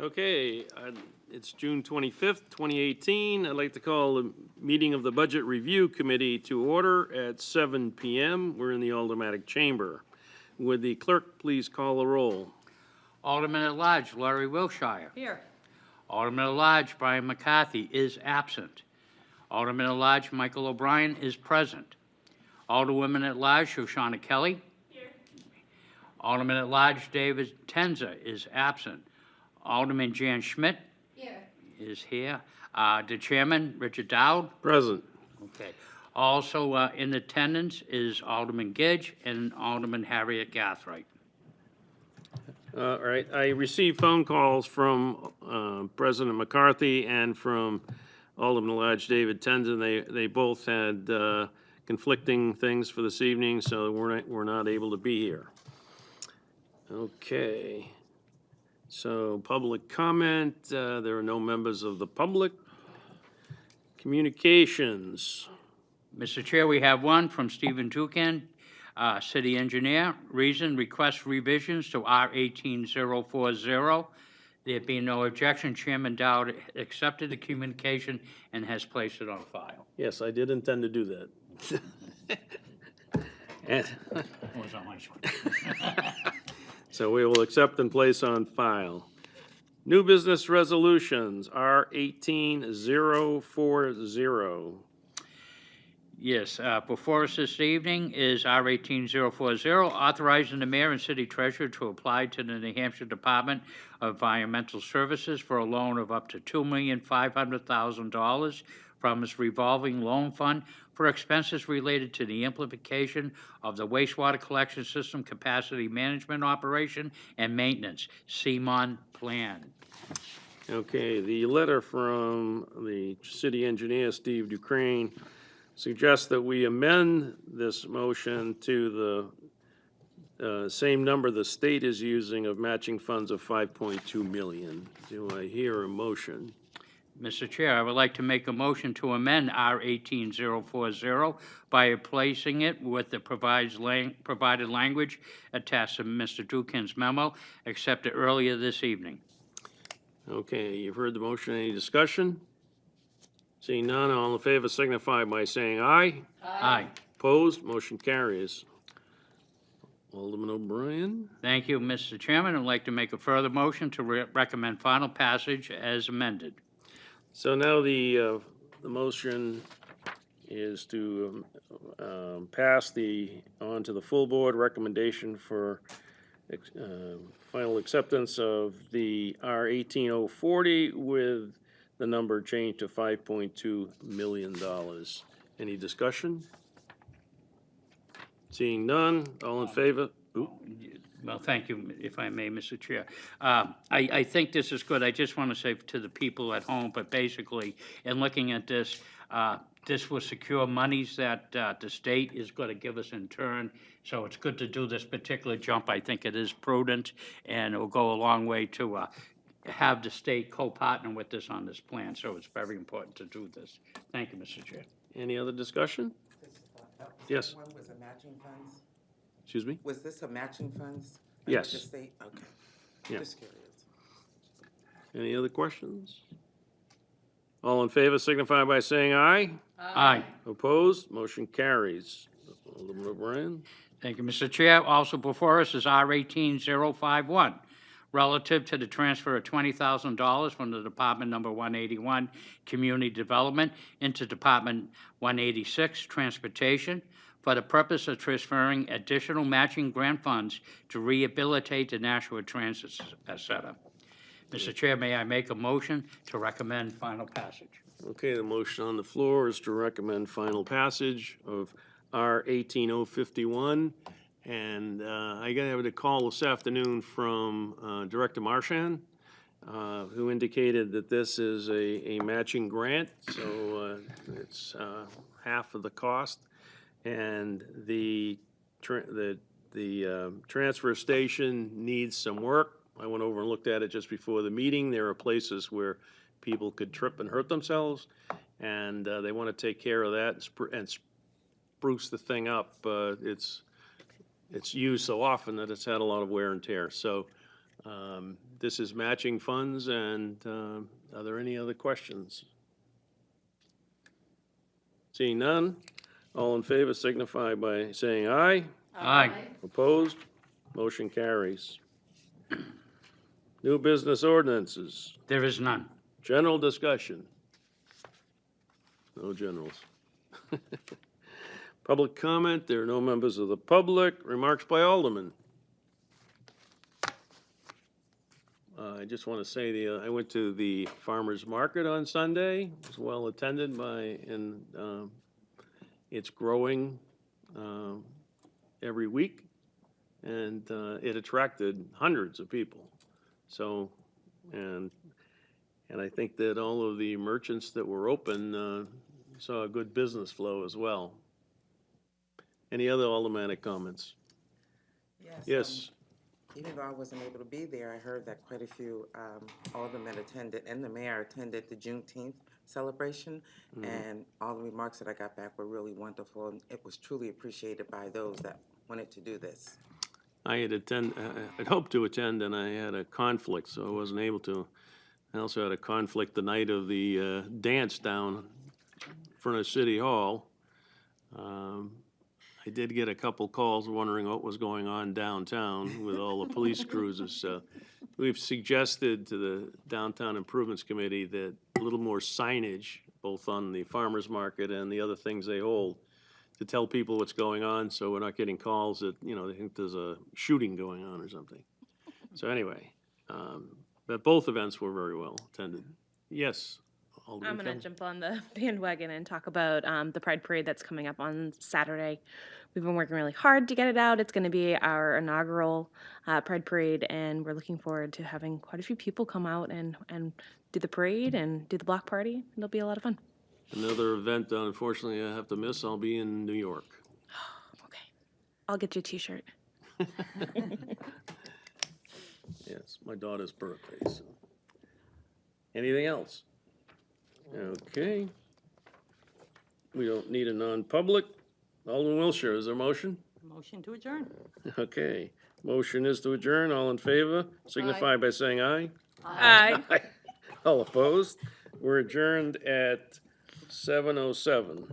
Okay, it's June 25th, 2018. I'd like to call the meeting of the Budget Review Committee to order at 7 p.m. We're in the Aldermanic Chamber. Would the clerk please call the roll? Alderman at Large Larry Wilshire. Here. Alderman at Large Brian McCarthy is absent. Alderman at Large Michael O'Brien is present. Alderwoman at Large Shoshana Kelly. Here. Alderman at Large David Tenza is absent. Alderman Jan Schmidt Here. is here. The chairman, Richard Dowd. Present. Okay. Also in attendance is Alderman Gidge and Alderman Harriet Gathright. All right, I received phone calls from President McCarthy and from Alderman Lodge David Tenzin. They both had conflicting things for this evening, so we're not able to be here. Okay. So public comment, there are no members of the public. Communications. Mr. Chair, we have one from Stephen Toucan, City Engineer. Reason, request revisions to R18040. There being no objection, Chairman Dowd accepted the communication and has placed it on file. Yes, I did intend to do that. And Was on my screen. so we will accept and place on file. New business resolutions, R18040. Yes, before us this evening is R18040, authorizing the mayor and city treasurer to apply to the New Hampshire Department of Environmental Services for a loan of up to $2,500,000 from its revolving loan fund for expenses related to the implementation of the wastewater collection system capacity management operation and maintenance, CMON plan. Okay, the letter from the city engineer, Steve Ducrane, suggests that we amend this motion to the same number the state is using of matching funds of $5.2 million. Do I hear a motion? Mr. Chair, I would like to make a motion to amend R18040 by replacing it with the provided language attached to Mr. Dukin's memo, accepted earlier this evening. Okay, you've heard the motion. Any discussion? Seeing none, all in favor signify by saying aye. Aye. Opposed? Motion carries. Alderman O'Brien? Thank you, Mr. Chairman. I'd like to make a further motion to recommend final passage as amended. So now the motion is to pass on to the full board recommendation for final acceptance of the R18040 with the number changed to $5.2 million. Any discussion? Seeing none, all in favor? Oop. Well, thank you, if I may, Mr. Chair. I think this is good. I just want to say to the people at home, but basically, in looking at this, this will secure monies that the state is going to give us in turn. So it's good to do this particular jump. I think it is prudent, and it will go a long way to have the state co-partner with this on this plan. So it's very important to do this. Thank you, Mr. Chair. Any other discussion? Yes. One was a matching funds? Excuse me? Was this a matching funds? Yes. The state, okay. Yeah. Just curious. Any other questions? All in favor signify by saying aye. Aye. Opposed? Motion carries. Alderman O'Brien? Thank you, Mr. Chair. Also before us is R18051, relative to the transfer of $20,000 from the Department Number 181, Community Development, into Department 186, Transportation, for the purpose of transferring additional matching grant funds to rehabilitate the Nashua Transit Center. Mr. Chair, may I make a motion to recommend final passage? Okay, the motion on the floor is to recommend final passage of R18051. And I got a call this afternoon from Director Marchand, who indicated that this is a matching grant, so it's half of the cost. And the transfer station needs some work. I went over and looked at it just before the meeting. There are places where people could trip and hurt themselves, and they want to take care of that and spruce the thing up. It's used so often that it's had a lot of wear and tear. So This is matching funds, and are there any other questions? Seeing none, all in favor signify by saying aye. Aye. Opposed? Motion carries. New business ordinances. There is none. General discussion. No generals. Public comment, there are no members of the public. Remarks by Alderman. I just want to say, I went to the farmer's market on Sunday. It was well attended and it's growing every week, and it attracted hundreds of people. So, and I think that all of the merchants that were open saw a good business flow as well. Any other aldermanic comments? Yes. Even though I wasn't able to be there, I heard that quite a few aldermen attended, and the mayor attended the Juneteenth celebration, and all the remarks that I got back were really wonderful, and it was truly appreciated by those that wanted to do this. I'd hoped to attend, and I had a conflict, so I wasn't able to. I also had a conflict the night of the dance down in front of City Hall. I did get a couple calls wondering what was going on downtown with all the police cruisers. So we've suggested to the Downtown Improvements Committee that a little more signage, both on the farmers market and the other things they hold, to tell people what's going on, so we're not getting calls that, they think there's a shooting going on or something. So anyway, but both events were very well attended. Yes. Alderman I'm going to Kelly? jump on the bandwagon and talk about the Pride Parade that's coming up on Saturday. We've been working really hard to get it out. It's going to be our inaugural Pride Parade, and we're looking forward to having quite a few people come out and do the parade and do the block party. It'll be a lot of fun. Another event, unfortunately, I have to miss. I'll be in New York. Okay. I'll get you a T-shirt. Yes, my daughter's birthday, so. Anything else? Okay. We don't need a non-public. Alderman Wilshire, is there a motion? Motion to adjourn. Okay. Motion is to adjourn. All in favor, signify by saying aye. Aye. All opposed? We're adjourned at 7:07.